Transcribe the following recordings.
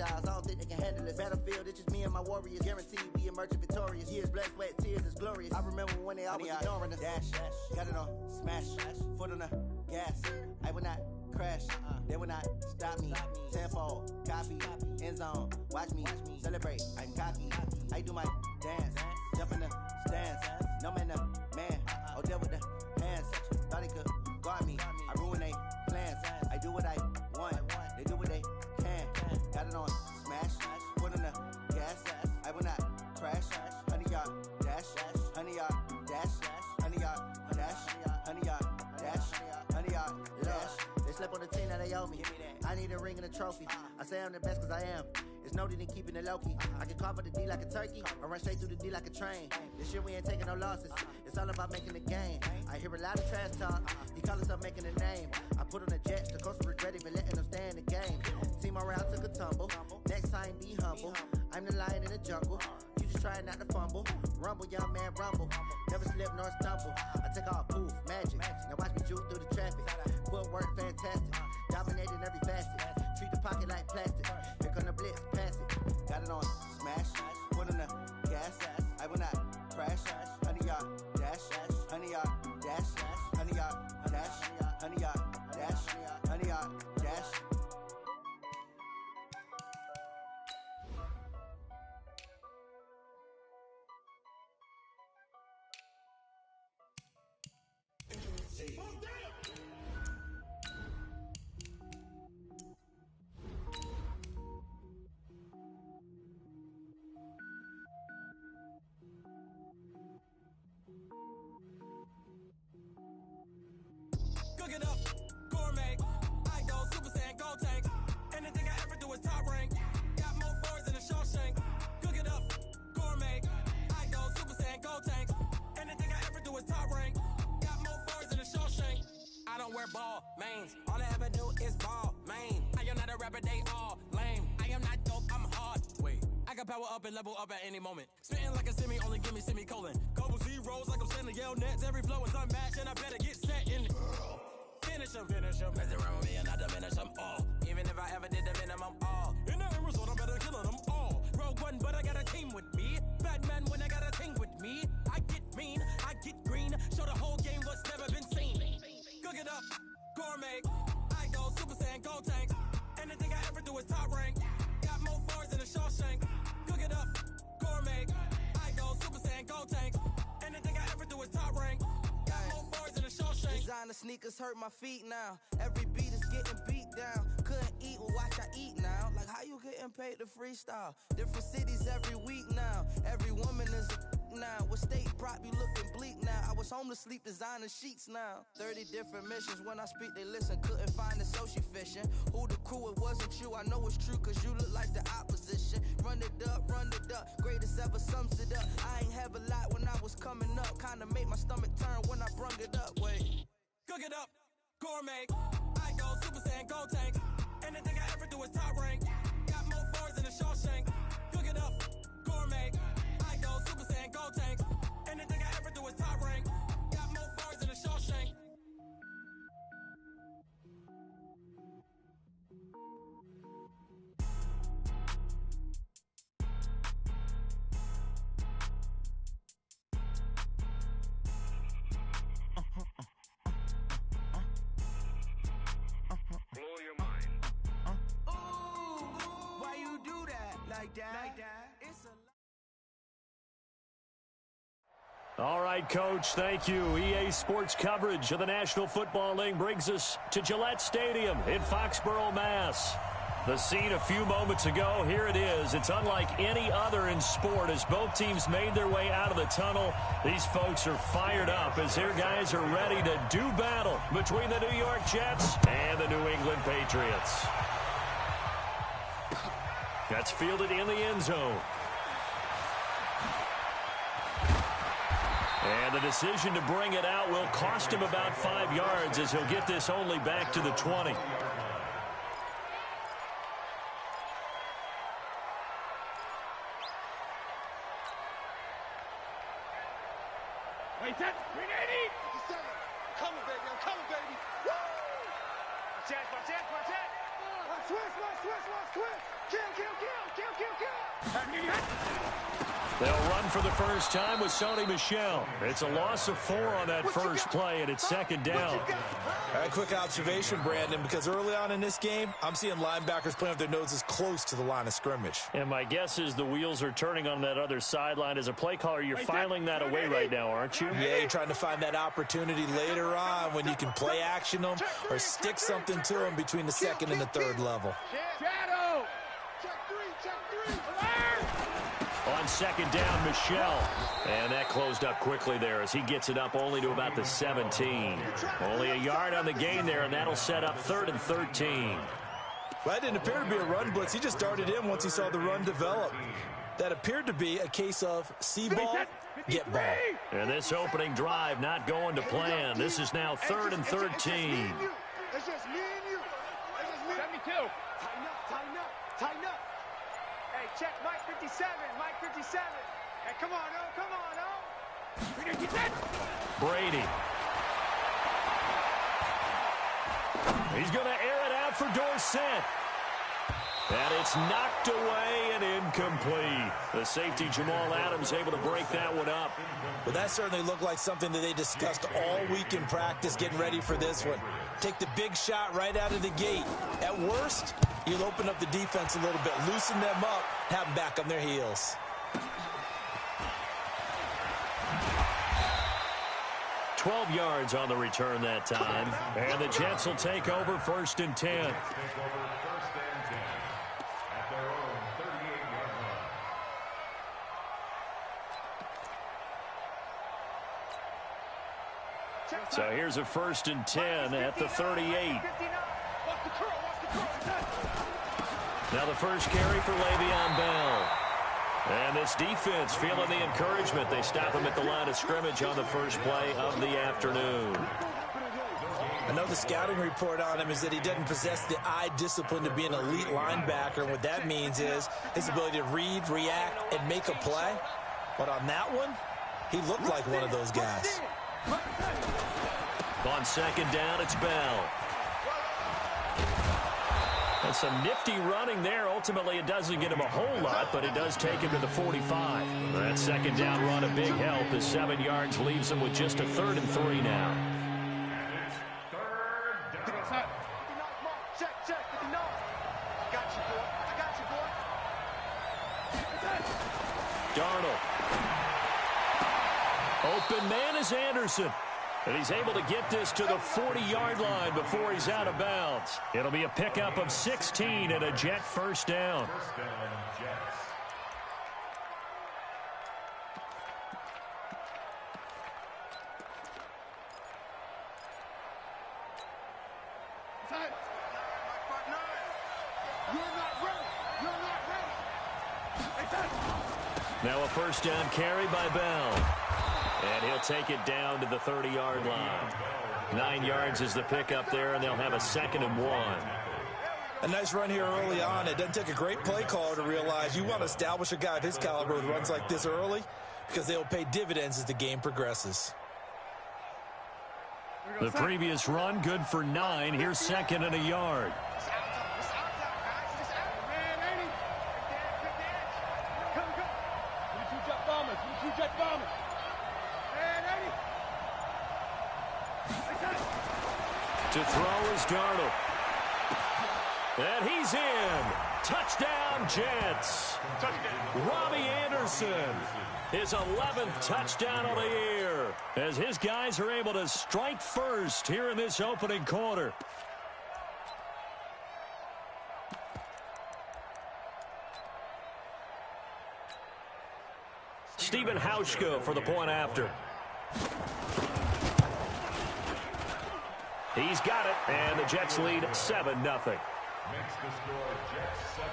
crocodiles, I don't think they can handle us. Battlefield, it's just me and my warriors. Guaranteed we emerging victorious. Years, blood, sweat, tears is glorious. I remember when they always ignoring us. Dash, got it on, smash, foot on the gas. I will not crash, they will not stop me. Tenfold, copy, end zone, watch me celebrate. I'm cocky, I do my dance, jump in the stands. No man, the man, oh deal with the hands. Thought he could guard me, I ruin they plans. I do what I want, they do what they can. Got it on, smash, foot on the gas. I will not crash, 100-yard dash, 100-yard dash, 100-yard dash, 100-yard dash, 100-yard dash. They slept on the team that they owe me. I need a ring and a trophy. I say I'm the best cause I am. It's noted in keeping it low-key. I can carve up the D like a turkey or run straight through the D like a train. This year we ain't taking no losses. It's all about making the game. I hear a lot of trash talk. He call us up making a name. I put on the Jets. The coach regret even letting them stay in the game. Team around took a tumble. Next time be humble. I'm the lion in the jungle. You just trying not to fumble. Rumble, young man, rumble. Never slip nor stumble. I take off, poof, magic. Now watch me juke through the traffic. Footwork fantastic. Dominating every facet. Treat the pocket like plastic. Here come the blitz, pass it. Got it on, smash. Foot on the gas. I will not crash. 100-yard dash. 100-yard dash. 100-yard dash. 100-yard dash. 100-yard dash. Cook it up, gourmet. I go Super Saiyan, gold tank. Anything I ever do is top rank. Got more boards than a Shawshank. Cook it up, gourmet. I go Super Saiyan, gold tank. Anything I ever do is top rank. Got more boards than a Shawshank. I don't wear ball mains. All I ever do is ball main. I am not a rapper, they all lame. I am not dope, I'm hard. Wait, I can power up and level up at any moment. Spitting like a semi, only give me semicolon. Couple zeros like I'm sending yell nets. Every flow is unmatched and I better get set in. Finish them. Mess around with me and I diminish them all. Even if I ever did the minimum all. In the end result, I'm better killing them all. Rogue One, but I got a team with me. Batman when I got a team with me. I get mean, I get green. Show the whole game what's never been seen. Cook it up, gourmet. I go Super Saiyan, gold tank. Anything I ever do is top rank. Got more bars than a Shawshank. Cook it up, gourmet. I go Super Saiyan, gold tank. Anything I ever do is top rank. Got more bars than a Shawshank. Designer sneakers hurt my feet now. Every beat is getting beat down. Couldn't eat, well watch I eat now. Like how you getting paid to freestyle? Different cities every week now. Every woman is a now. What state prop you looking bleak now? I was home to sleep designer sheets now. 30 different missions. When I speak they listen. Couldn't find it so she fishing. Who the crew, it wasn't you. I know it's true cause you look like the opposition. Run it up. Greatest ever sums it up. I ain't have a lot when I was coming up. Kinda made my stomach turn when I brung it up. Wait. Cook it up, gourmet. I go Super Saiyan, gold tank. Anything I ever do is top rank. Got more bars than a Shawshank. Cook it up, gourmet. I go Super Saiyan, gold tank. Anything I ever do is top rank. Got more bars than a Shawshank. Blow your mind. Why you do that? Like that? It's a All right, Coach, thank you. EA Sports coverage of the National Football League brings us to Gillette Stadium in Foxborough, Mass. The scene a few moments ago, here it is. It's unlike any other in sport as both teams made their way out of the tunnel. These folks are fired up as their guys are ready to do battle between the New York Jets and the New England Patriots. That's fielded in the end zone. And the decision to bring it out will cost him about 5 yards as he'll get this only back to the 20. Wait, that's 380! Coming, baby, I'm coming, baby! Woo! My chance! They'll run for the first time with Sony Michel. It's a loss of 4 on that first play, and it's second down. All right, quick observation, Brandon, because early on in this game, I'm seeing linebackers playing with their noses close to the line of scrimmage. And my guess is the wheels are turning on that other sideline. As a play caller, you're filing that away right now, aren't you? Yeah, you're trying to find that opportunity later on when you can play action them or stick something to them between the second and the third level. Shadow. Check three. On second down, Michel. And that closed up quickly there as he gets it up only to about the 17. Only a yard on the gain there, and that'll set up 3rd and 13. Well, that didn't appear to be a run blitz. He just darted in once he saw the run develop. That appeared to be a case of see ball, get ball. And this opening drive not going to plan. This is now 3rd and 13. It's just me and you. 72. Tighten up. Hey, check Mike 57. Hey, come on, Brady. He's going to air it out for Dorsett. And it's knocked away and incomplete. The safety, Jamal Adams, able to break that one up. Well, that certainly looked like something that they discussed all week in practice, getting ready for this one. Take the big shot right out of the gate. At worst, you'll open up the defense a little bit, loosen them up, have them back on their heels. $12 yards on the return that time. And the Jets will take over 1st and 10. So here's a 1st and 10 at the 38. Now the first carry for Le'Veon Bell. And this defense feeling the encouragement. They stop him at the line of scrimmage on the first play of the afternoon. I know the scouting report on him is that he doesn't possess the eye discipline to be an elite linebacker. And what that means is his ability to read, react, and make a play. But on that one, he looked like one of those guys. On second down, it's Bell. That's some nifty running there. Ultimately, it doesn't get him a whole lot, but it does take him to the 45. That second down run a big help as 7 yards leaves him with just a 3rd and 3 now. Check. I got you, boy. Darnold. Open man is Anderson. And he's able to get this to the 40-yard line before he's out of bounds. It'll be a pickup of 16 and a Jet first down. Now a first down carry by Bell. And he'll take it down to the 30-yard line. 9 yards is the pickup there, and they'll have a 2nd and 1. A nice run here early on. It doesn't take a great play caller to realize you want to establish a guy of his caliber with runs like this early because they'll pay dividends as the game progresses. The previous run, good for 9. Here's 2nd and a yard. To throw is Darnold. And he's in. Touchdown, Jets. Robbie Anderson. His 11th touchdown of the year as his guys are able to strike first here in this opening quarter. Stephen Hauschka for the point after. He's got it, and the Jets lead 7-0. Makes the score Jets 7,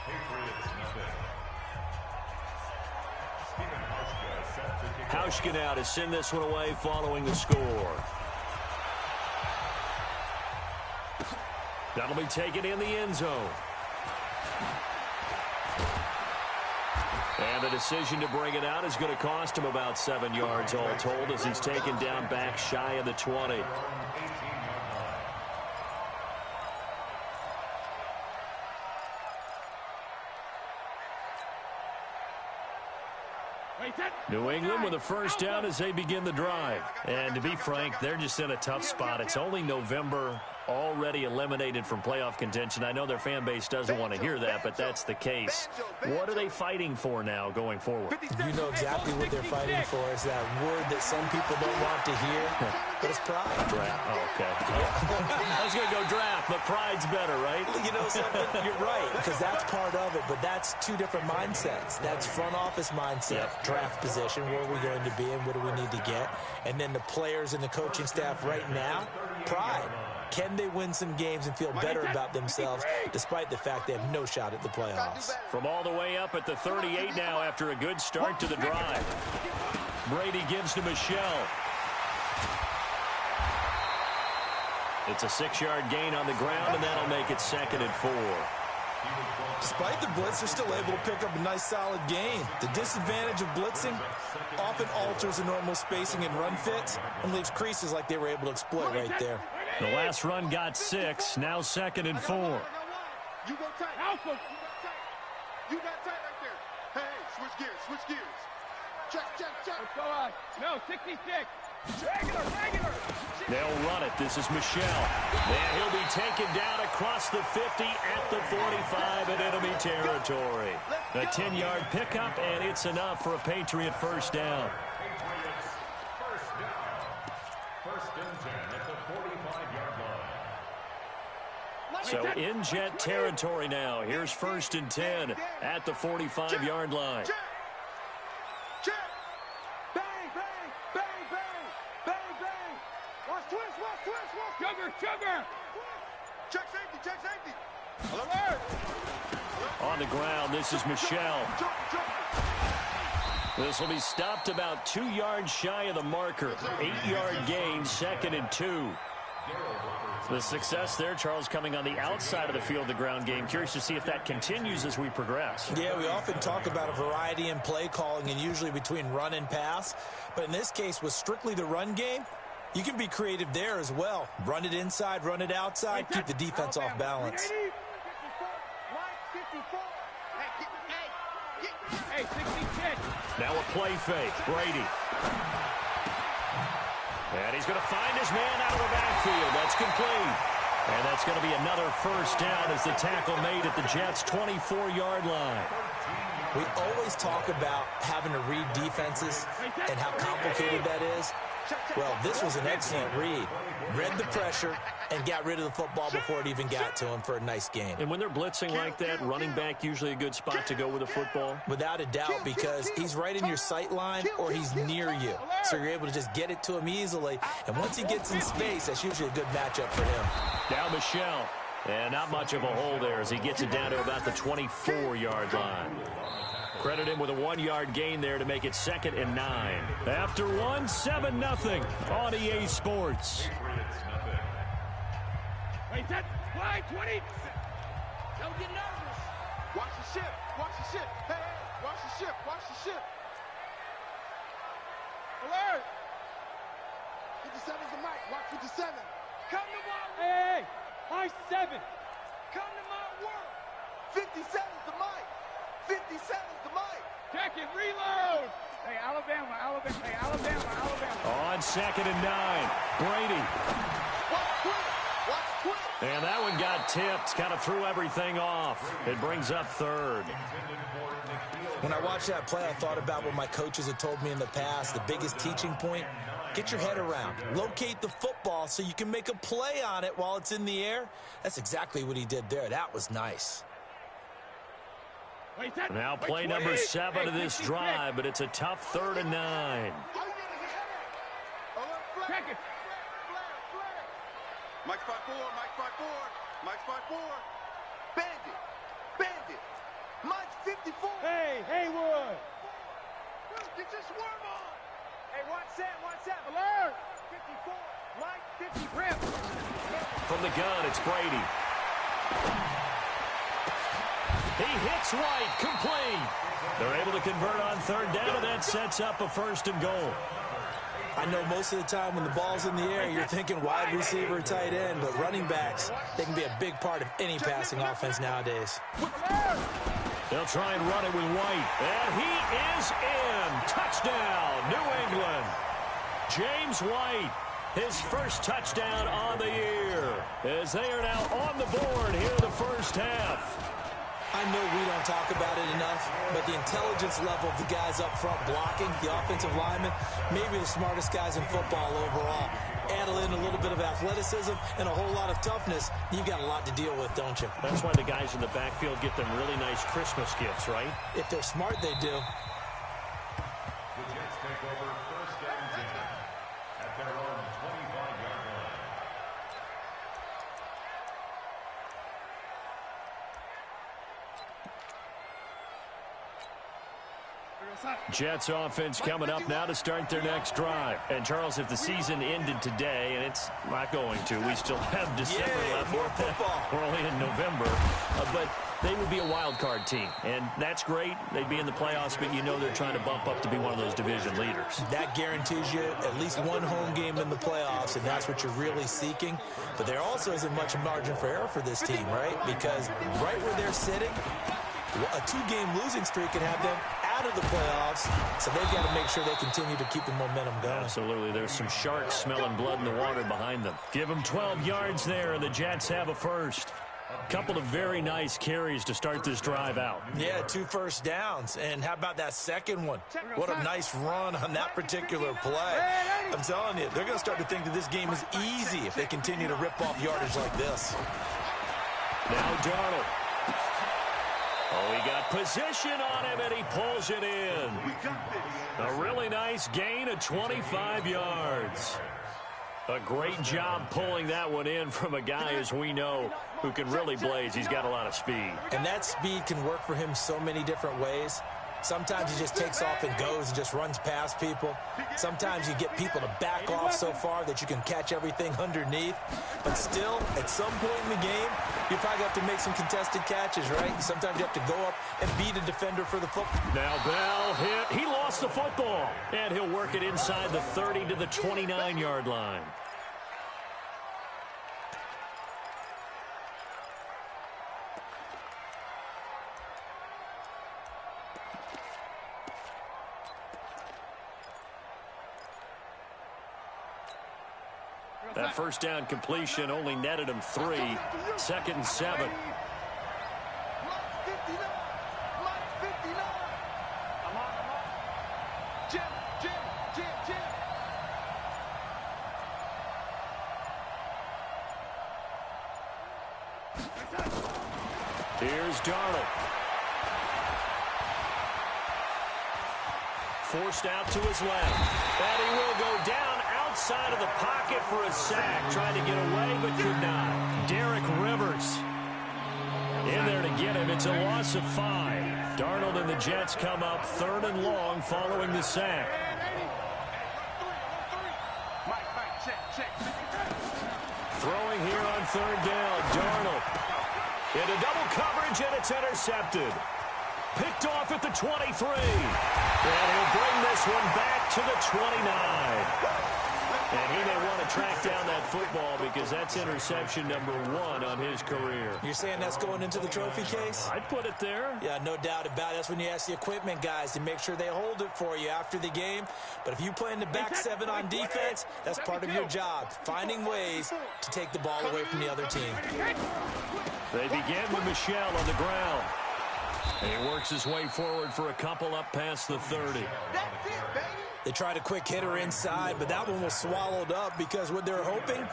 Patriots 0. Stephen Hauschka set to kick off. Hauschka now to send this one away following the score. That'll be taken in the end zone. And the decision to bring it out is going to cost him about 7 yards all told as he's taken down back shy of the 20. New England with a first down as they begin the drive. And to be frank, they're just in a tough spot. It's only November, already eliminated from playoff contention. I know their fan base doesn't want to hear that, but that's the case. What are they fighting for now going forward? You know exactly what they're fighting for. Is that word that some people don't want to hear, but it's pride. Draft. Oh, okay. I was going to go draft, but pride's better, right? You know something? You're right, because that's part of it, but that's two different mindsets. That's front office mindset, draft position, where are we going to be and what do we need to get? And then the players and the coaching staff right now, pride. Can they win some games and feel better about themselves despite the fact they have no shot at the playoffs? From all the way up at the 38 now after a good start to the drive. Brady gives to Michelle. It's a 6-yard gain on the ground, and that'll make it 2nd and 4. Despite the blitz, they're still able to pick up a nice, solid gain. The disadvantage of blitzing often alters the normal spacing and run fits and leaves creases like they were able to exploit right there. The last run got 6, now 2nd and 4. You go tight. Alpha. You got tight right there. Hey, switch gears. Check. Let's go on. No, 66. Regular. They'll run it. This is Michelle. And he'll be taken down across the 50 at the 45 in enemy territory. A 10-yard pickup, and it's enough for a Patriot first down. First and 10 at the 45-yard line. So in jet territory now. Here's 1st and 10 at the 45-yard line. Check. Bang. Watch twist. Sugar. Check safety. Alert. On the ground, this is Michelle. This will be stopped about 2 yards shy of the marker. 8-yard gain, 2nd and 2. The success there, Charles, coming on the outside of the field, the ground game. Curious to see if that continues as we progress. Yeah, we often talk about a variety in play calling and usually between run and pass. But in this case, with strictly the run game, you can be creative there as well. Run it inside, run it outside, keep the defense off balance. Hey, 66. Now a play fake. Brady. And he's going to find his man out of the backfield. That's complete. And that's going to be another first down as the tackle made at the Jets' 24-yard line. We always talk about having to read defenses and how complicated that is. Well, this was an excellent read. Read the pressure and got rid of the football before it even got to him for a nice gain. And when they're blitzing like that, running back usually a good spot to go with the football? Without a doubt, because he's right in your sight line or he's near you. So you're able to just get it to him easily. And once he gets in space, that's usually a good matchup for him. Now Michelle. And not much of a hole there as he gets it down to about the 24-yard line. Credit him with a 1-yard gain there to make it 2nd and 9. After 1, 7-0 on EA Sports. Wait, that's fly 20. Don't get nervous. Watch the ship. Hey, watch the ship. Alert. 57's the mic. Watch 57. Come to my world. Hey, my 7. Come to my world. 57's the mic. 57's the mic. Check it, reload. Hey, Alabama. Hey, Alabama. On 2nd and 9, Brady. Watch twist. And that one got tipped, kind of threw everything off. It brings up 3rd. When I watched that play, I thought about what my coaches had told me in the past. The biggest teaching point, get your head around. Locate the football so you can make a play on it while it's in the air. That's exactly what he did there. That was nice. Now play number 7 of this drive, but it's a tough 3rd and 9. Check it. Mike 5-4. Bandit. Mike 54. Hey, Haywood. Get your swerve on. Hey, watch that. Alert. 54. Mike 50. Grip. From the gun, it's Brady. He hits right, complete. They're able to convert on 3rd down, and that sets up a 1st and goal. I know most of the time when the ball's in the air, you're thinking wide receiver, tight end, but running backs, they can be a big part of any passing offense nowadays. They'll try and run it with White. And he is in. Touchdown, New England. James White, his first touchdown on the year, as they are now on the board here in the first half. I know we don't talk about it enough, but the intelligence level of the guys up front blocking, the offensive linemen, maybe the smartest guys in football overall. Add in a little bit of athleticism and a whole lot of toughness, you've got a lot to deal with, don't you? That's why the guys in the backfield get them really nice Christmas gifts, right? If they're smart, they do. The Jets take over first and 10 at their own 25-yard line. Jets offense coming up now to start their next drive. And, Charles, if the season ended today, and it's not going to, we still have December left. More football. We're only in November. But they would be a wild card team, and that's great. They'd be in the playoffs, but you know they're trying to bump up to be one of those division leaders. That guarantees you at least one home game in the playoffs, and that's what you're really seeking. But there also isn't much margin for error for this team, right? Because right where they're sitting, a two-game losing streak can have them out of the playoffs, so they've got to make sure they continue to keep the momentum going. Absolutely. There's some sharks smelling blood in the water behind them. Give them 12 yards there, and the Jets have a first. Couple of very nice carries to start this drive out. Yeah, 2 first downs. And how about that second one? What a nice run on that particular play. I'm telling you, they're going to start to think that this game is easy if they continue to rip off yardage like this. Now Darnold. Oh, he got position on him, and he pulls it in. A really nice gain of 25 yards. A great job pulling that one in from a guy, as we know, who can really blaze. He's got a lot of speed. And that speed can work for him so many different ways. Sometimes he just takes off and goes and just runs past people. Sometimes you get people to back off so far that you can catch everything underneath. But still, at some point in the game, you probably have to make some contested catches, right? Sometimes you have to go up and beat a defender for the football. Now Bell hit. He lost the football. And he'll work it inside the 30 to the 29-yard line. That first down completion only netted him 3. 2nd and 7. Here's Darnold. Forced out to his left. And he will go down outside of the pocket for a sack. Tried to get away, but could not. Derek Rivers in there to get him. It's a loss of 5. Darnold and the Jets come up 3rd and long following the sack. Throwing here on 3rd down. Darnold into double coverage, and it's intercepted. Picked off at the 23. And he'll bring this one back to the 29. And he may want to track down that football because that's interception number 1 on his career. You're saying that's going into the trophy case? I'd put it there. Yeah, no doubt about it. That's when you ask the equipment guys to make sure they hold it for you after the game. But if you play in the back 7 on defense, that's part of your job, finding ways to take the ball away from the other team. They begin with Michel on the ground. And he works his way forward for a couple up past the 30. They tried a quick hitter inside, but that one was swallowed up because what they're hoping,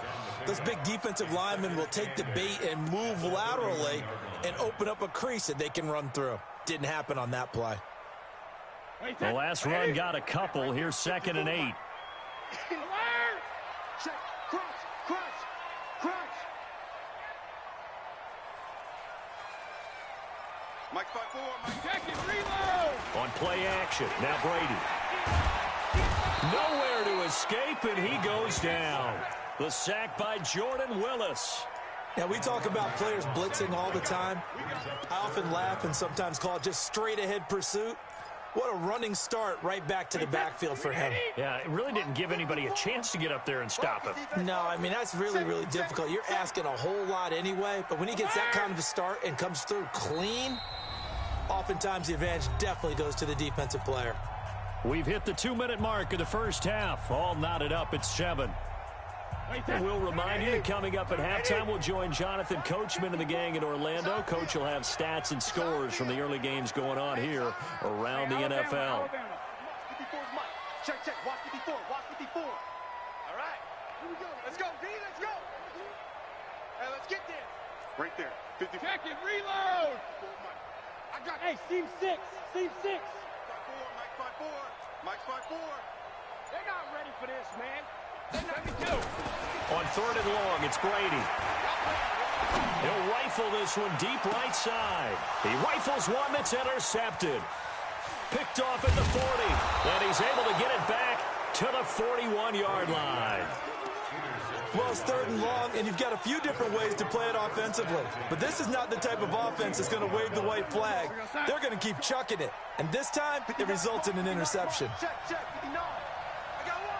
those big defensive linemen will take the bait and move laterally and open up a crease that they can run through. Didn't happen on that play. The last run got a couple. Here's 2nd and 8. Mike 5-4, Mike Jacket, reload! On play action, now Brady. Nowhere to escape, and he goes down. The sack by Jordan Willis. Now, we talk about players blitzing all the time. I often laugh and sometimes call it just straight-ahead pursuit. What a running start right back to the backfield for him. Yeah, it really didn't give anybody a chance to get up there and stop him. No, I mean, that's really, really difficult. You're asking a whole lot anyway, but when he gets that kind of a start and comes through clean, oftentimes the advantage definitely goes to the defensive player. We've hit the 2-minute mark of the first half. All knotted up at 7. We'll remind you that coming up at halftime, we'll join Jonathan Coachman and the gang in Orlando. Coach will have stats and scores from the early games going on here around the NFL. Check, check. Watch 54. Watch 54. All right. Here we go. Let's go, D. Let's go. Hey, let's get there. Right there. 54. Check it. Reload. I got Hey, seam 6. Seam 6. 5-4. Mike's 5-4. They're not ready for this, man. They're not ready to. On 3rd and long, it's Brady. He'll rifle this one deep right side. He rifles one that's intercepted. Picked off at the 40, and he's able to get it back to the 41-yard line. Well, it's 3rd and long, and you've got a few different ways to play it offensively. But this is not the type of offense that's going to wave the white flag. They're going to keep chucking it. And this time, it results in an interception. Check, 59. I got one.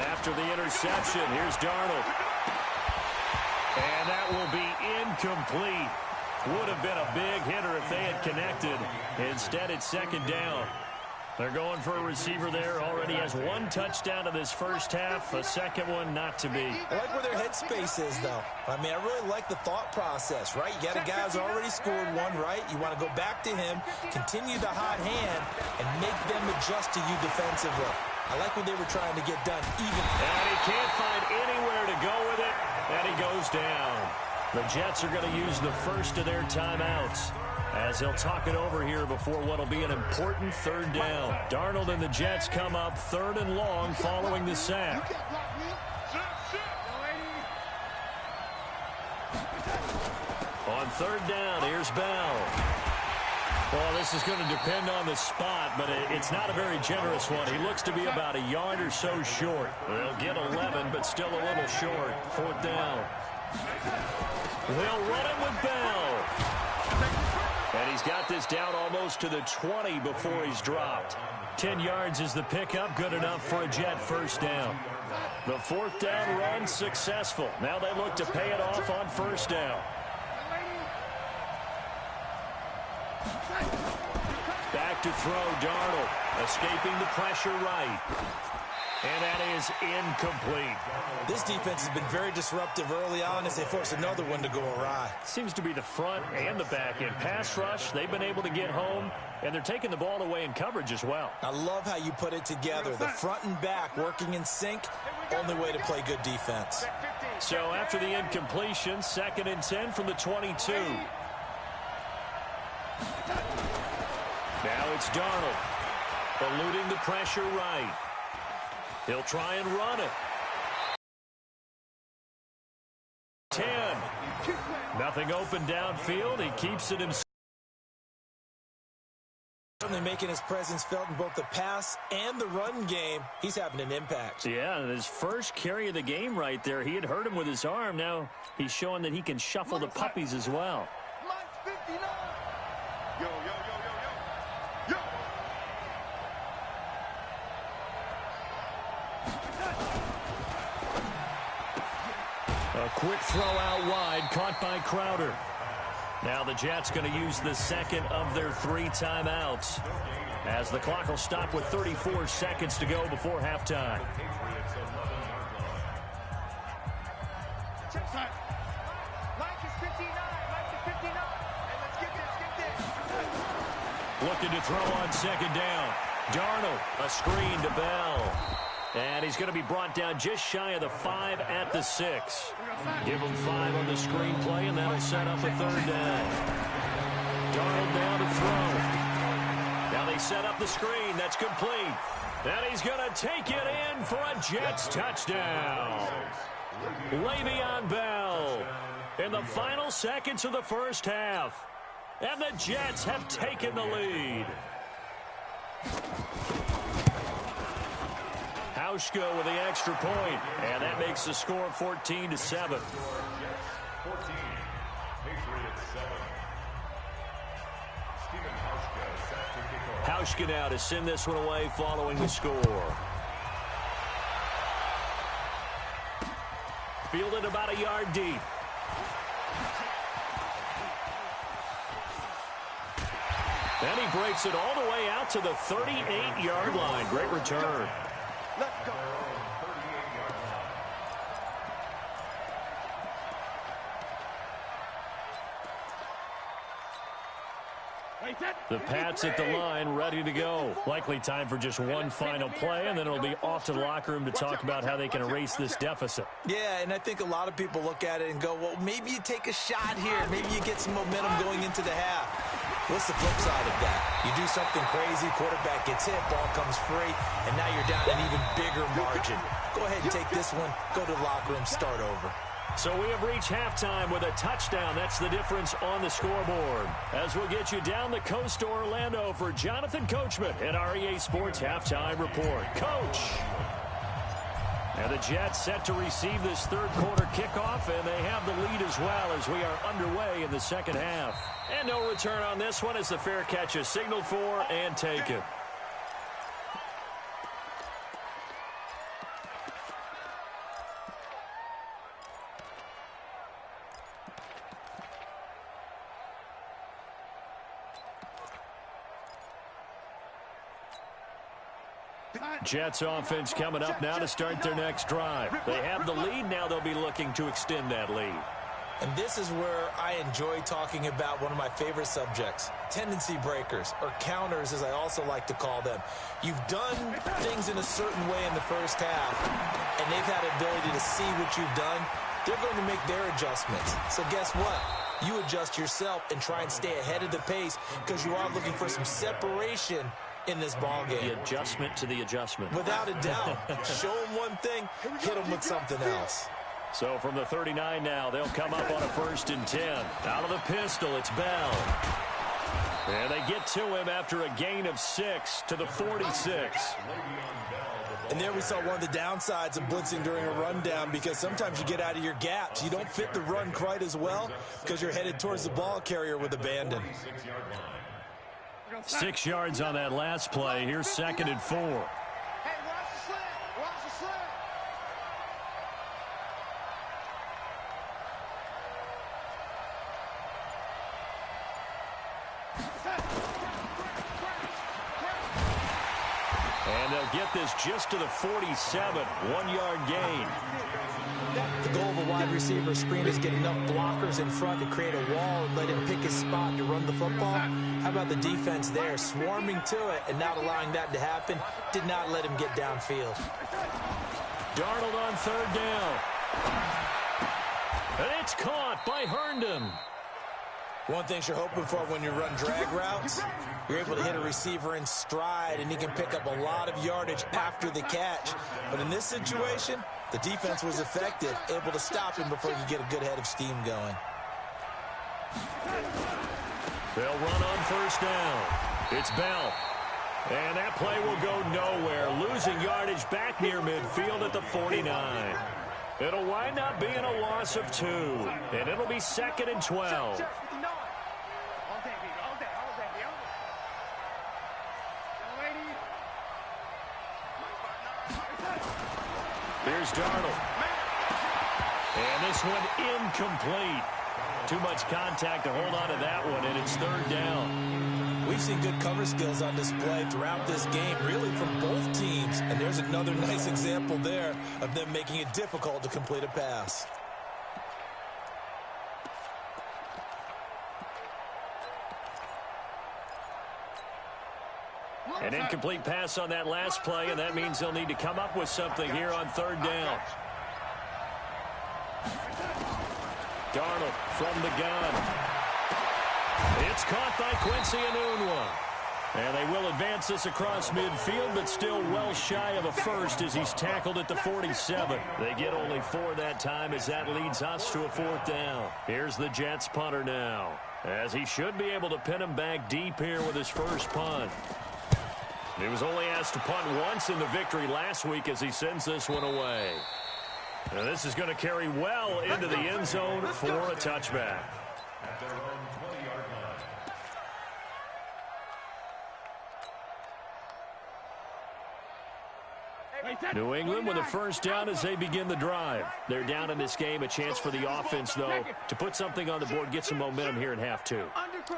After the interception, here's Darnold. And that will be incomplete. Would have been a big hitter if they had connected. Instead, it's 2nd down. They're going for a receiver there. Already has 1 touchdown in this first half. A second one not to be. I like where their headspace is, though. I mean, I really like the thought process, right? You got a guy who's already scored one, right? You want to go back to him, continue the hot hand, and make them adjust to you defensively. I like what they were trying to get done, even. And he can't find anywhere to go with it, and he goes down. The Jets are going to use the first of their timeouts as they'll talk it over here before what will be an important 3rd down. Darnold and the Jets come up 3rd and long following the sack. On 3rd down, here's Bell. Well, this is going to depend on the spot, but it's not a very generous one. He looks to be about a yard or so short. They'll get 11, but still a little short. 4th down. They'll run it with Bell. And he's got this down almost to the 20 before he's dropped. 10 yards is the pickup, good enough for a Jet 1st down. The 4th down run successful. Now they look to pay it off on 1st down. Back to throw, Darnold, escaping the pressure right. And that is incomplete. This defense has been very disruptive early on as they force another one to go awry. Seems to be the front and the back end. Pass rush, they've been able to get home, and they're taking the ball away in coverage as well. I love how you put it together. The front and back working in sync, only way to play good defense. So after the incompletion, 2nd and 10 from the 22. Now it's Darnold, eluding the pressure right. He'll try and run it. 10. Nothing open downfield. He keeps it himself. Certainly making his presence felt in both the pass and the run game. He's having an impact. Yeah, and his first carry of the game right there, he had hurt him with his arm. Now he's showing that he can shuffle the puppies as well. Mike's 59. Yo, yo, yo, yo, yo. Yo. A quick throw out wide, caught by Crowder. Now the Jets going to use the 2nd of their 3 timeouts, as the clock will stop with 34 seconds to go before halftime. Mike is 59. Mike is 59. Hey, let's get this. Looking to throw on 2nd down. Darnold, a screen to Bell. And he's going to be brought down just shy of the 5 at the 6. Give him 5 on the screen play, and that'll set up a 3rd down. Darnold now to throw. Now they set up the screen. That's complete. And he's going to take it in for a Jets touchdown. Le'Veon Bell in the final seconds of the first half. And the Jets have taken the lead. Hauschka with the extra point, and that makes the score 14-7. 14, Patriots 7. Stephen Hauschka set to kick off. Hauschka now to send this one away following the score. Fielded about a yard deep. And he breaks it all the way out to the 38-yard line. Great return. Let's go. The Pats at the line, ready to go. Likely time for just one final play, and then it'll be off to the locker room to talk about how they can erase this deficit. Yeah, and I think a lot of people look at it and go, well, maybe you take a shot here. Maybe you get some momentum going into the half. What's the flip side of that? You do something crazy, quarterback gets hit, ball comes free, and now you're down an even bigger margin. Go ahead and take this one, go to the locker room, start over. So we have reached halftime with a touchdown. That's the difference on the scoreboard. As we'll get you down the coast to Orlando for Jonathan Coachman at our EA Sports Halftime Report. Coach! And the Jets set to receive this third quarter kickoff, and they have the lead as well as we are underway in the second half. And no return on this one as the fair catch is signaled for and taken. Jets offense coming up now to start their next drive. They have the lead. Now they'll be looking to extend that lead. And this is where I enjoy talking about one of my favorite subjects, tendency breakers, or counters as I also like to call them. You've done things in a certain way in the first half, and they've had the ability to see what you've done. They're going to make their adjustments. So guess what? You adjust yourself and try and stay ahead of the pace because you are looking for some separation in this ball game. The adjustment to the adjustment. Without a doubt. Show them one thing, hit them with something else. So from the 39 now, they'll come up on a 1st and 10. Out of the pistol, it's Bell. And they get to him after a gain of 6 to the 46. And there we saw one of the downsides of blitzing during a rundown because sometimes you get out of your gaps. You don't fit the run quite as well because you're headed towards the ball carrier with abandon. 6 yards on that last play. Here's 2nd and 4. Hey, watch the slant. Watch the slant. And they'll get this just to the 47. 1-yard gain. The goal of a wide receiver screen is get enough blockers in front to create a wall and let him pick his spot to run the football. How about the defense there, swarming to it and not allowing that to happen? Did not let him get downfield. Darnold on 3rd down. And it's caught by Herndon. One thing you're hoping for when you run drag routes, you're able to hit a receiver in stride, and he can pick up a lot of yardage after the catch. But in this situation, the defense was effective, able to stop him before you get a good head of steam going. They'll run on 1st down. It's Bell. And that play will go nowhere, losing yardage back near midfield at the 49. It'll wind up being a loss of 2, and it'll be 2nd and 12. Here's Darnold. And this one incomplete. Too much contact to hold on to that one, and it's 3rd down. We've seen good cover skills on display throughout this game, really from both teams. And there's another nice example there of them making it difficult to complete a pass. An incomplete pass on that last play, and that means they'll need to come up with something here on 3rd down. Darnold from the gun. It's caught by Quincy Enunwa. And they will advance this across midfield, but still well shy of a first as he's tackled at the 47. They get only 4 that time as that leads us to a 4th down. Here's the Jets punter now, as he should be able to pin him back deep here with his first punt. He was only asked to punt once in the victory last week as he sends this one away. Now this is going to carry well into the end zone for a touchback. At their own 20-yard line. Hey, New England with a first down as they begin the drive. They're down in this game. A chance for the offense, though, to put something on the board, get some momentum here in half two.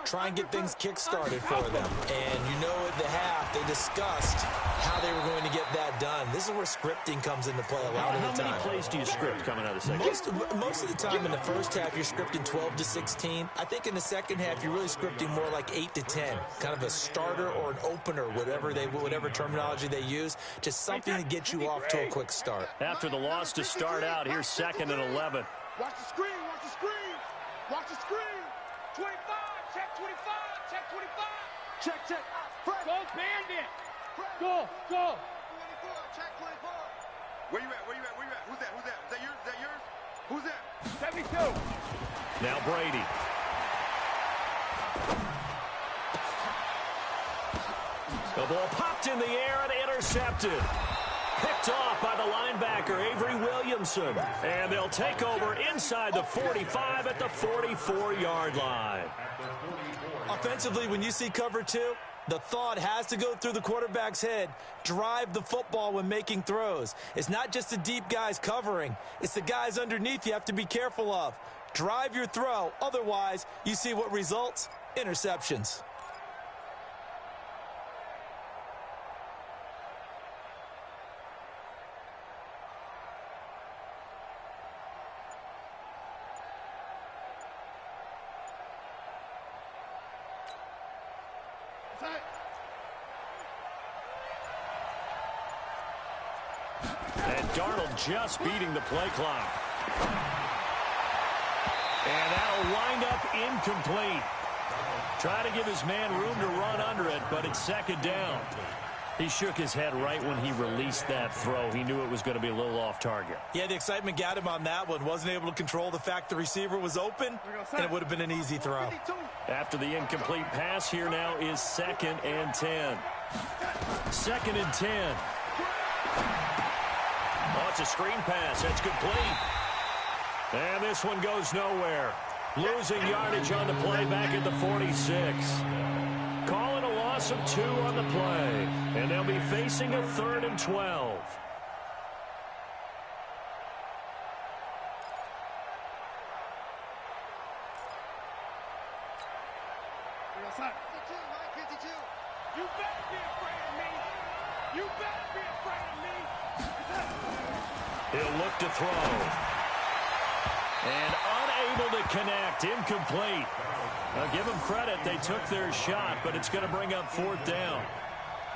Try and get things kick-started for them. And you know at the half, they discussed how they were going to get that done. This is where scripting comes into play a lot of the time. How many plays do you script coming out of the second? Most of the time in the first half, you're scripting 12 to 16. I think in the second half, you're really scripting more like 8 to 10. Kind of a starter or an opener, whatever terminology they use. Just something to get you off to a quick start. After the loss to start out, here's 2nd and 11. Watch the screen, watch the screen. Watch the screen. 25, check 25, check 25. Check. Fred. Go, Bandit. Go. 24, check 24. Where you at? Who's that? Is that yours? Who's that? 72. Now Brady. The ball popped in the air and intercepted. Picked off by the linebacker, Avery Williamson. And they'll take over inside the 45 at the 44-yard line. Offensively, when you see cover 2, the thought has to go through the quarterback's head. Drive the football when making throws. It's not just the deep guys covering. It's the guys underneath you have to be careful of. Drive your throw. Otherwise, you see what results? Interceptions. And Darnold just beating the play clock. And that'll wind up incomplete. Try to give his man room to run under it, but it's 2nd down. He shook his head right when he released that throw. He knew it was going to be a little off target. Yeah, the excitement got him on that one. Wasn't able to control the fact the receiver was open, and it would have been an easy throw. After the incomplete pass, here now is 2nd and 10. 2nd and 10. Oh, it's a screen pass. That's complete. And this one goes nowhere. Losing yardage on the play back at the 46. Calling a loss of 2 on the play. And they'll be facing a 3rd and 12. You better be afraid of me. You better be afraid of me. He'll look to throw. And unable to connect. Incomplete. Now give them credit. They took their shot, but it's going to bring up 4th down.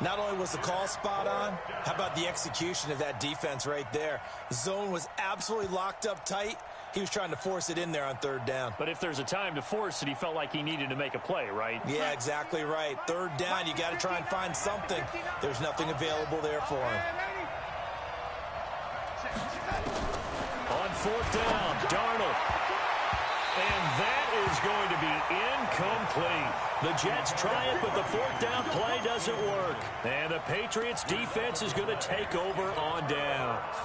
Not only was the call spot on, how about the execution of that defense right there? Zone was absolutely locked up tight. He was trying to force it in there on 3rd down. But if there's a time to force it, he felt like he needed to make a play, right? Yeah, exactly right. 3rd down, you got to try and find something. There's nothing available there for him. On 4th down, Darnold. And that is going to be incomplete. The Jets try it, but the 4th down play doesn't work. And the Patriots defense is going to take over on downs.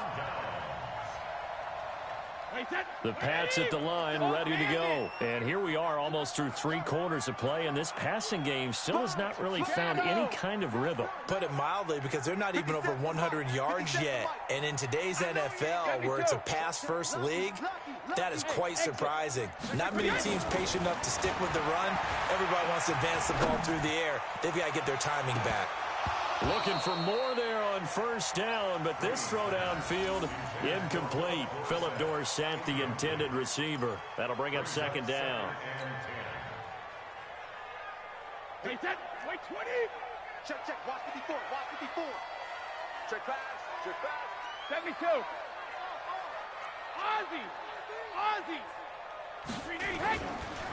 The Pats at the line, ready to go. And here we are almost through 3 quarters of play, and this passing game still has not really found any kind of rhythm. Put it mildly, because they're not even over 100 yards yet. And in today's NFL, where it's a pass-first league, that is quite surprising. Not many teams patient enough to stick with the run. Everybody wants to advance the ball through the air. They've got to get their timing back. Looking for more there on 1st down, but this throw downfield, incomplete. Phillip Dorsett, the intended receiver. That'll bring up 2nd down. Wait, 20. Check. Watch 54. Check pass. 72. Ozzy. 380.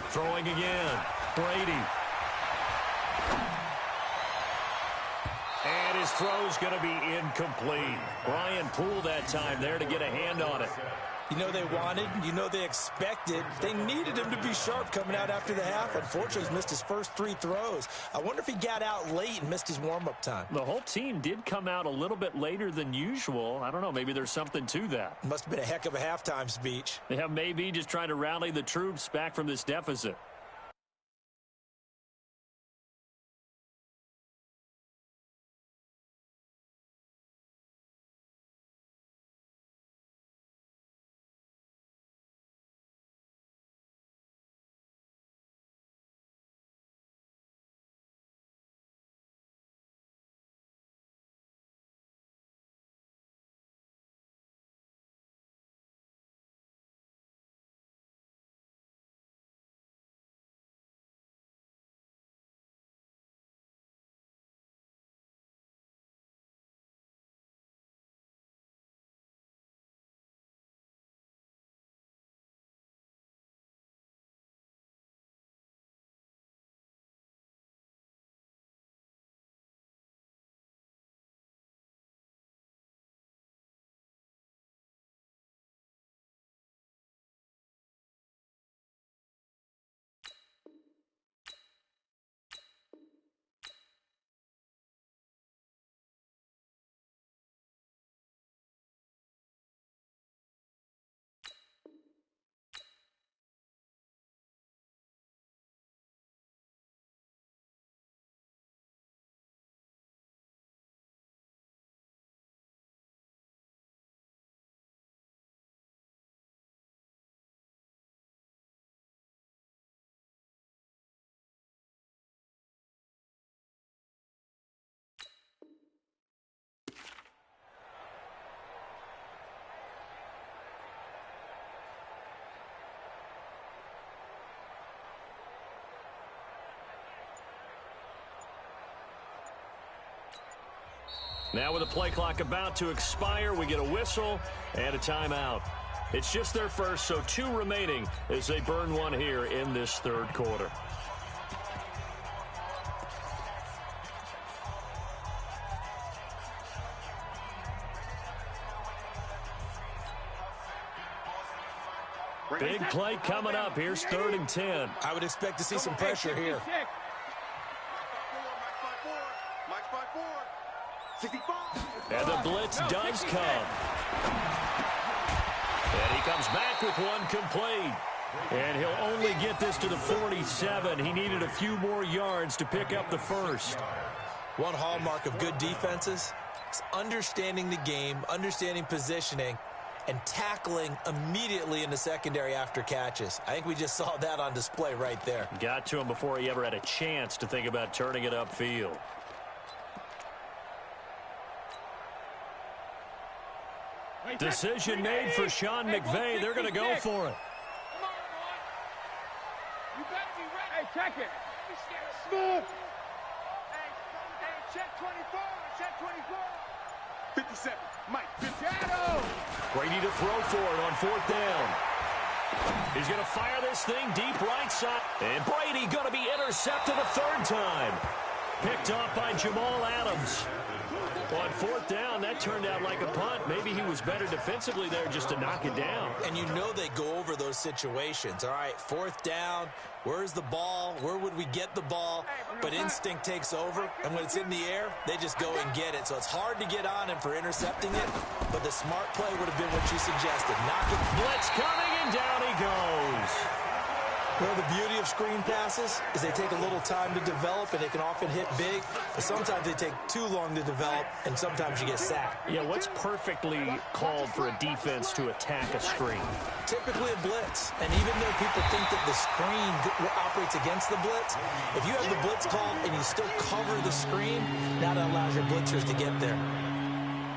Throwing again. Brady. And his throw's going to be incomplete. Brian Poole that time there to get a hand on it. You know they wanted, you know they expected. They needed him to be sharp coming out after the half. Unfortunately, he's missed his first 3 throws. I wonder if he got out late and missed his warm-up time. The whole team did come out a little bit later than usual. I don't know, maybe there's something to that. Must have been a heck of a halftime speech. Yeah, maybe just trying to rally the troops back from this deficit. Now with the play clock about to expire, we get a whistle and a timeout. It's just their first, so 2 remaining as they burn one here in this third quarter. Big play coming up. Here's 3rd and 10. I would expect to see some pressure here. And the blitz does come. And he comes back with one complete. And he'll only get this to the 47. He needed a few more yards to pick up the first. One hallmark of good defenses is understanding the game, understanding positioning, and tackling immediately in the secondary after catches. I think we just saw that on display right there. Got to him before he ever had a chance to think about turning it upfield. Decision made for Sean McVay. They're going to go for it. Come on, boy. You better be ready. Hey, check it. Smooth. Hey, check 24. Check 24. 57. Mike. Shadow. Brady to throw for it on 4th down. He's going to fire this thing deep right side. And Brady going to be intercepted a 3rd time. Picked off by Jamal Adams. On 4th down, that turned out like a punt. Maybe he was better defensively there just to knock it down. And you know they go over those situations. All right, 4th down, where's the ball? Where would we get the ball? But instinct takes over, and when it's in the air, they just go and get it. So it's hard to get on him for intercepting it, but the smart play would have been what you suggested. Knock it. Blitz coming, and down he goes. Well, the beauty of screen passes is they take a little time to develop, and they can often hit big, but sometimes they take too long to develop, and sometimes you get sacked. Yeah, what's perfectly called for a defense to attack a screen? Typically a blitz, and even though people think that the screen operates against the blitz, if you have the blitz called and you still cover the screen, now that allows your blitzers to get there.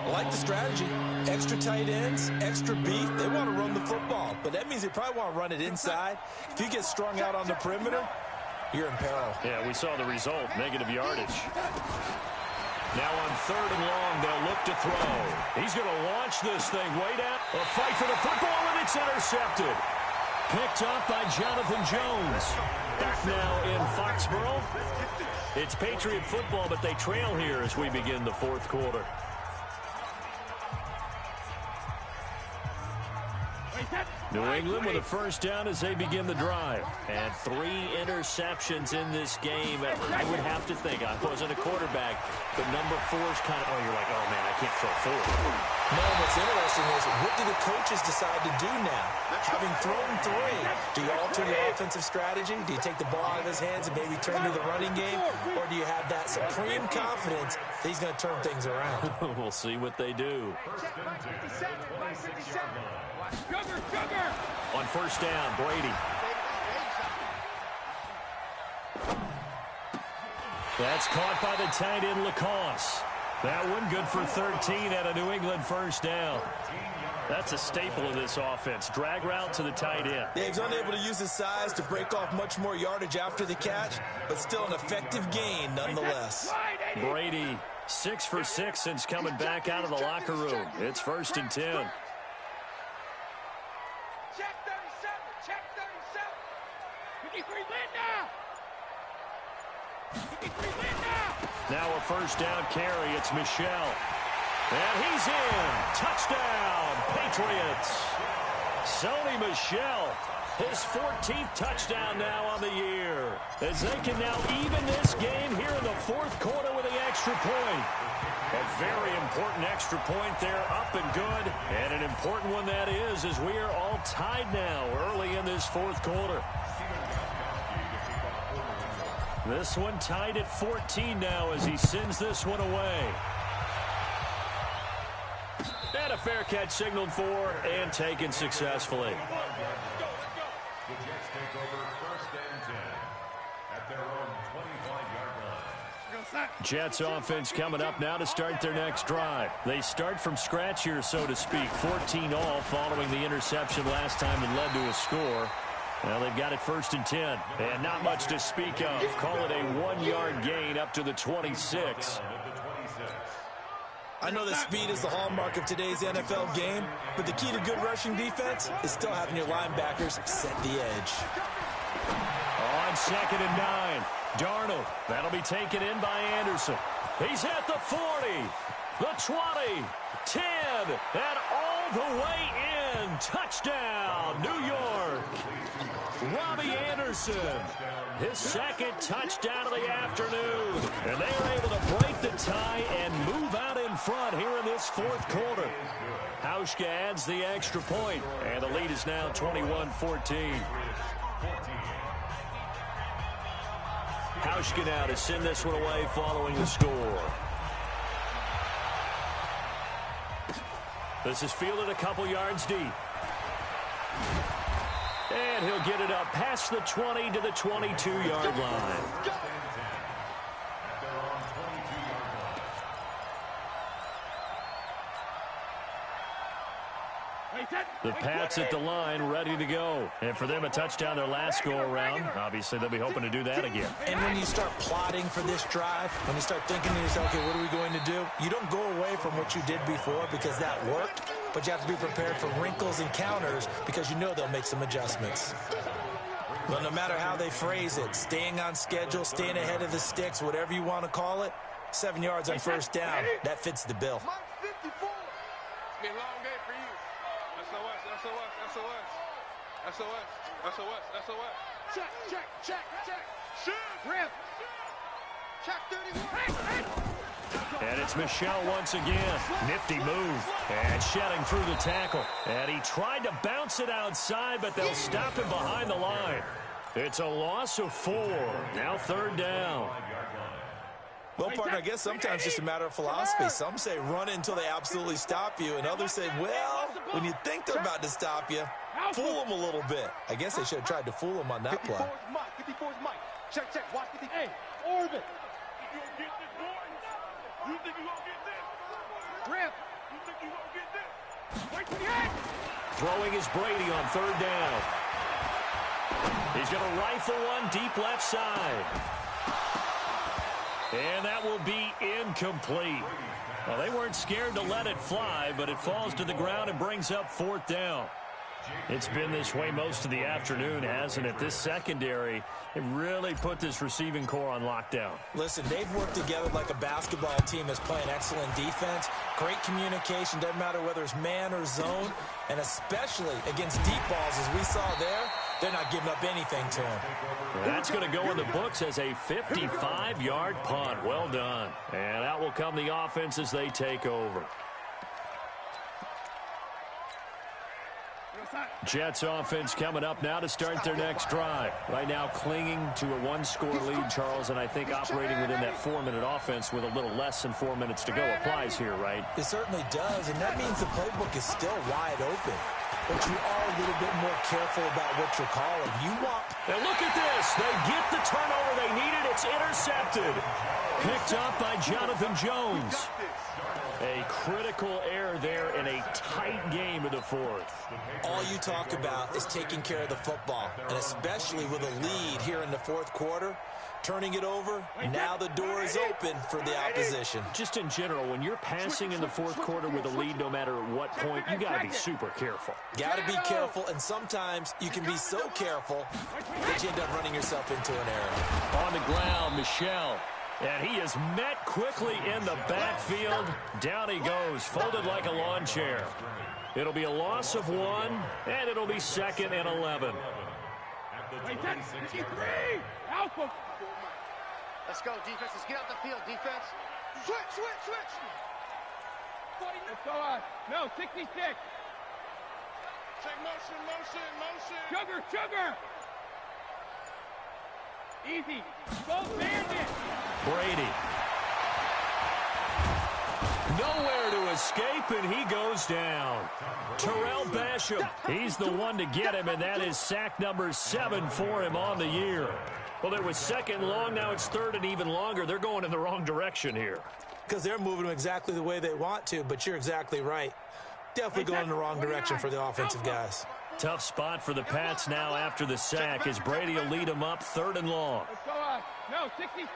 I like the strategy. Extra tight ends, extra beef. They want to run the football, but that means they probably want to run it inside. If you get strung out on the perimeter, you're in peril. Yeah, we saw the result, negative yardage. Now on 3rd and long, they'll look to throw. He's going to launch this thing way down. A fight for the football, and it's intercepted. Picked up by Jonathan Jones. Back now in Foxborough. It's Patriot football, but they trail here as we begin the 4th quarter. New England with a 1st down as they begin the drive. And 3 interceptions in this game. I would have to think, I wasn't a quarterback, but number 4's kind of, you're like, oh, man, I can't throw 4. No, what's interesting is, what do the coaches decide to do now? Having thrown 3, do you alter your offensive strategy? Do you take the ball out of his hands and maybe turn to the running game? Or do you have that supreme confidence that he's going to turn things around? We'll see what they do. On 1st down, Brady. That's caught by the tight end, Lacoste. That one good for 13 at a New England 1st down. That's a staple of this offense. Drag route to the tight end. Yeah, he's unable to use his size to break off much more yardage after the catch, but still an effective gain nonetheless. Brady, 6 for 6 since coming back out of the locker room. It's 1st and 10. Check 37. Check 37. 53 win now. 53 win now. Now a 1st down carry. It's Michel. And he's in. Touchdown, Patriots. Sony Michel, his 14th touchdown now on the year. As they can now even this game here in the 4th quarter with the extra point. A very important extra point there, up and good. And an important one that is, as we are all tied now early in this 4th quarter. This one tied at 14 now as he sends this one away. And a fair catch signaled for and taken successfully. The Jets take over 1st and 10 at their own 25-yard line. Jets offense coming up now to start their next drive. They start from scratch here, so to speak. 14 all following the interception last time that led to a score. Well, they've got it 1st and 10. And not much to speak of. Call it a 1-yard gain up to the 26. I know that speed is the hallmark of today's NFL game, but the key to good rushing defense is still having your linebackers set the edge. On 2nd and 9, Darnold. That'll be taken in by Anderson. He's at the 40, the 20, 10, and all the way in. Touchdown, New York. Robbie Anderson, his 2nd touchdown of the afternoon. And they are able to break the tie and move out in front here in this 4th quarter. Hauschka adds the extra point, and the lead is now 21-14. Hauschka now to send this one away following the score. This is fielded a couple yards deep. And he'll get it up past the 20 to the 22-yard line. The Pats at the line, ready to go. And for them, a touchdown their last go-around. Obviously, they'll be hoping to do that again. And when you start plotting for this drive, when you start thinking to yourself, okay, what are we going to do? You don't go away from what you did before because that worked, but you have to be prepared for wrinkles and counters because you know they'll make some adjustments. But no matter how they phrase it, staying on schedule, staying ahead of the sticks, whatever you want to call it, 7 yards on first down, that fits the bill. It's been a long day for you. SOS, SOS, SOS. SOS, SOS, SOS. Check. Shoot. Rip. Check 31. And it's Michel once again. Nifty move. And shedding through the tackle. And he tried to bounce it outside, but they'll stop him behind the line. It's a loss of 4. Now 3rd down. Well, partner, I guess sometimes it's just a matter of philosophy. Some say run until they absolutely stop you, and others say, well, when you think they're about to stop you, fool them a little bit. I guess they should have tried to fool them on that play. 54 is Mike. 54 is Mike. Check. Watch 54. Hey, orbit. You gonna get this, boy? You think you gonna get this? Rip. You think you gonna get this? Wait for the end. Throwing is Brady on 3rd down. He's going to rifle one deep left side. And that will be incomplete. Well, they weren't scared to let it fly, but it falls to the ground and brings up 4th down. It's been this way most of the afternoon, hasn't it? This secondary, it really put this receiving core on lockdown. Listen, they've worked together like a basketball team that's playing excellent defense. Great communication, doesn't matter whether it's man or zone, and especially against deep balls, as we saw there, they're not giving up anything to him. That's going to go in the books as a 55-yard punt. Well done. And out will come the offense as they take over. Jets offense coming up now to start their next drive. Right now clinging to a 1-score lead, Charles, and I think operating within that 4-minute offense with a little less than 4 minutes to go applies here, right? It certainly does, and that means the playbook is still wide open. But you are a little bit more careful about what you're calling. You want... And look at this. They get the turnover they needed. It's intercepted. Picked up by Jonathan Jones. A critical error there in a tight game of the 4th. All you talk about is taking care of the football, and especially with a lead here in the 4th quarter, turning it over, now the door is open for the opposition. Just in general, when you're passing in the 4th quarter with a lead, no matter what point, you got to be super careful. Got to be careful, and sometimes you can be so careful that you end up running yourself into an error. On the ground, Michel. And he is met quickly in the backfield. Down he goes, folded like a lawn chair. It'll be a loss of 1, and it'll be 2nd and 11. Alpha. Let's go, defense. Let's get out the field, defense. Switch. Let's go on. No, 66. Check motion. Sugar. Easy. Go, Bandit. Brady. Nowhere to escape, and he goes down. Terrell Basham, he's the one to get him, and that is sack number 7 for him on the year. Well, there was 2nd long, now it's 3rd and even longer. They're going in the wrong direction here. Because they're moving them exactly the way they want to, but you're exactly right. Definitely going in the wrong direction for the offensive guys. Tough spot for the Pats now after the sack as Brady will lead them up 3rd and long. Let's go on. No, 66.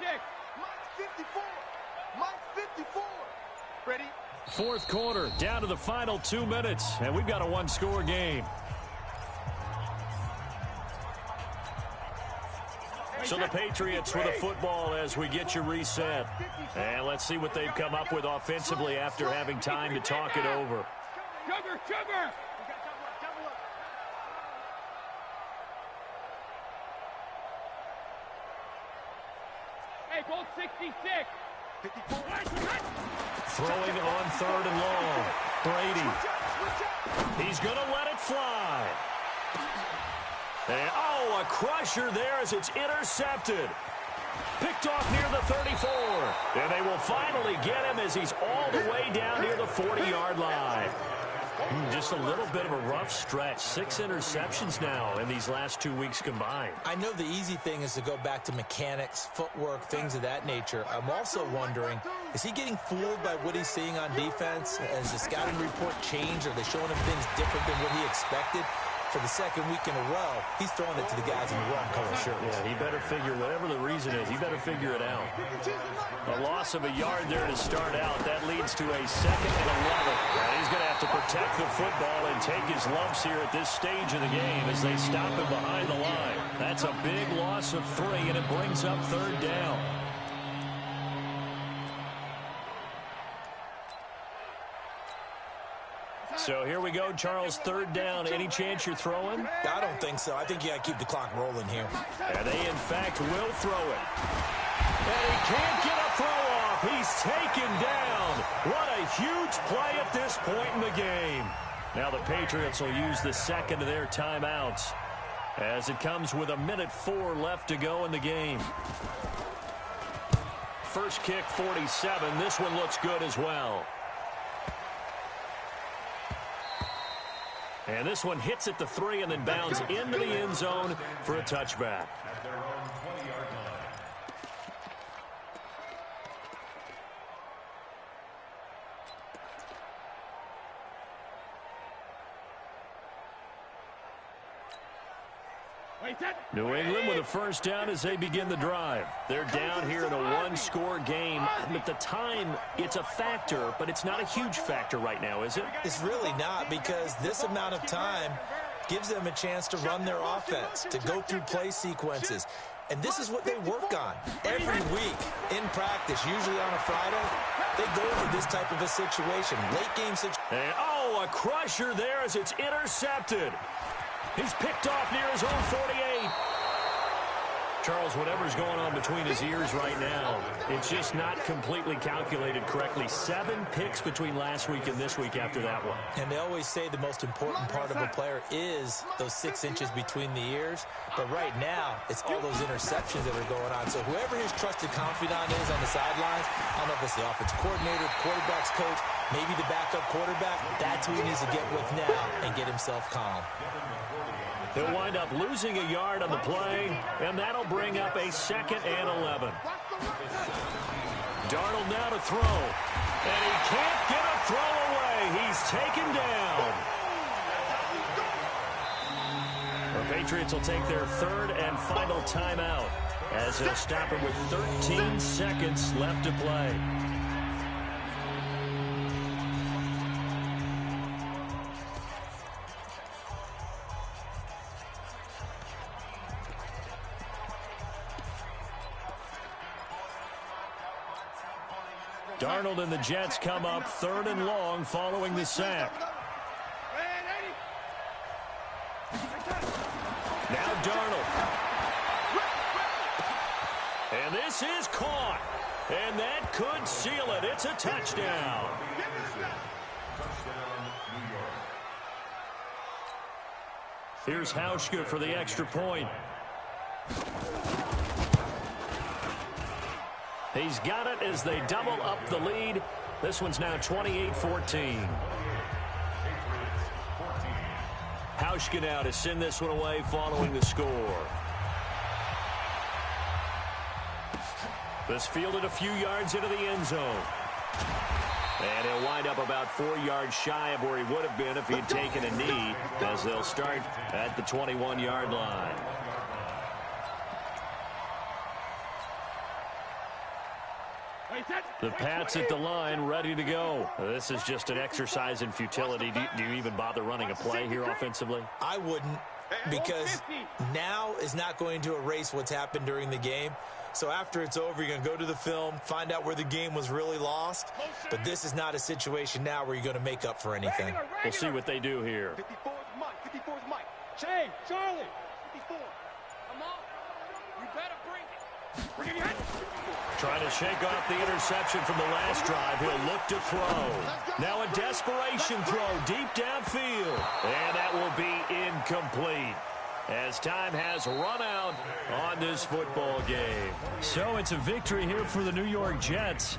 Mike 54. Ready? Fourth quarter, down to the final 2 minutes, and we've got a one-score game. So the Patriots with a football as we get you reset. And let's see what they've come up with offensively after having time to talk it over. Sugar! Hey, goal 66. 54. Throwing on third and long. Brady. He's going to let it fly. And, a crusher there as it's intercepted. Picked off near the 34. And they will finally get him as he's all the way down near the 40-yard line. Just a little bit of a rough stretch. 6 interceptions now in these last 2 weeks combined. I know the easy thing is to go back to mechanics, footwork, things of that nature. I'm also wondering, is he getting fooled by what he's seeing on defense? Has the scouting report changed? Are they showing him things different than what he expected? For the second week in a row, he's throwing it to the guys in the wrong color shirts. Yeah, he better figure, whatever the reason is, he better figure it out. A loss of a yard there to start out. That leads to a 2nd and 11. And he's going to have to protect the football and take his lumps here at this stage of the game as they stop him behind the line. That's a big loss of 3, and it brings up 3rd down. So here we go, Charles, 3rd down. Any chance you're throwing? I don't think so. I think you got to keep the clock rolling here. And they, in fact, will throw it. And he can't get a throw off. He's taken down. What a huge play at this point in the game. Now the Patriots will use the 2nd of their timeouts as it comes with 1:04 left to go in the game. First kick, 47. This one looks good as well. And this one hits at the 3 and then bounds into the end zone for a touchback. At their own 20-yard line. New England with a first down as they begin the drive. They're down here in a one-score game. At the time, it's a factor, but it's not a huge factor right now, is it? It's really not, because this amount of time gives them a chance to run their offense, to go through play sequences. And this is what they work on every week in practice, usually on a Friday. They go over this type of a situation, late game situation. And, a crusher there as it's intercepted. He's picked off near his own 48. Charles, whatever's going on between his ears right now, it's just not completely calculated correctly. 7 picks between last week and this week after that one. And they always say the most important part of a player is those 6 inches between the ears. But right now, it's all those interceptions that are going on. So whoever his trusted confidant is on the sidelines, I don't know if it's the offensive coordinator, quarterback's coach, maybe the backup quarterback, that's who he needs to get with now and get himself calm. He'll wind up losing a yard on the play, and that'll bring up a 2nd and 11. Darnold now to throw, and he can't get a throw away. He's taken down. The Patriots will take their 3rd and final timeout as they'll stop him with 13 seconds left to play. Darnold and the Jets come up 3rd and long following the sack. Now Darnold. And this is caught. And that could seal it. It's a touchdown. Here's Hauschka for the extra point. He's got it as they double up the lead. This one's now 28-14. Hauschka now to send this one away following the score. This fielded a few yards into the end zone. And he'll wind up about 4 yards shy of where he would have been if he had taken a knee, as they'll start at the 21-yard line. The Pats at the line, ready to go. This is just an exercise in futility. Do you even bother running a play here offensively? I wouldn't, because now is not going to erase what's happened during the game. So after it's over, you're going to go to the film, find out where the game was really lost. But this is not a situation now where you're going to make up for anything. We'll see what they do here. 54 is Mike. 54 is Mike. Hey, Charlie. 54. Come on. You better bring it. Bring it in. Trying to shake off the interception from the last drive. He'll look to throw. Now a desperation throw deep downfield. And that will be incomplete, as time has run out on this football game. So it's a victory here for the New York Jets.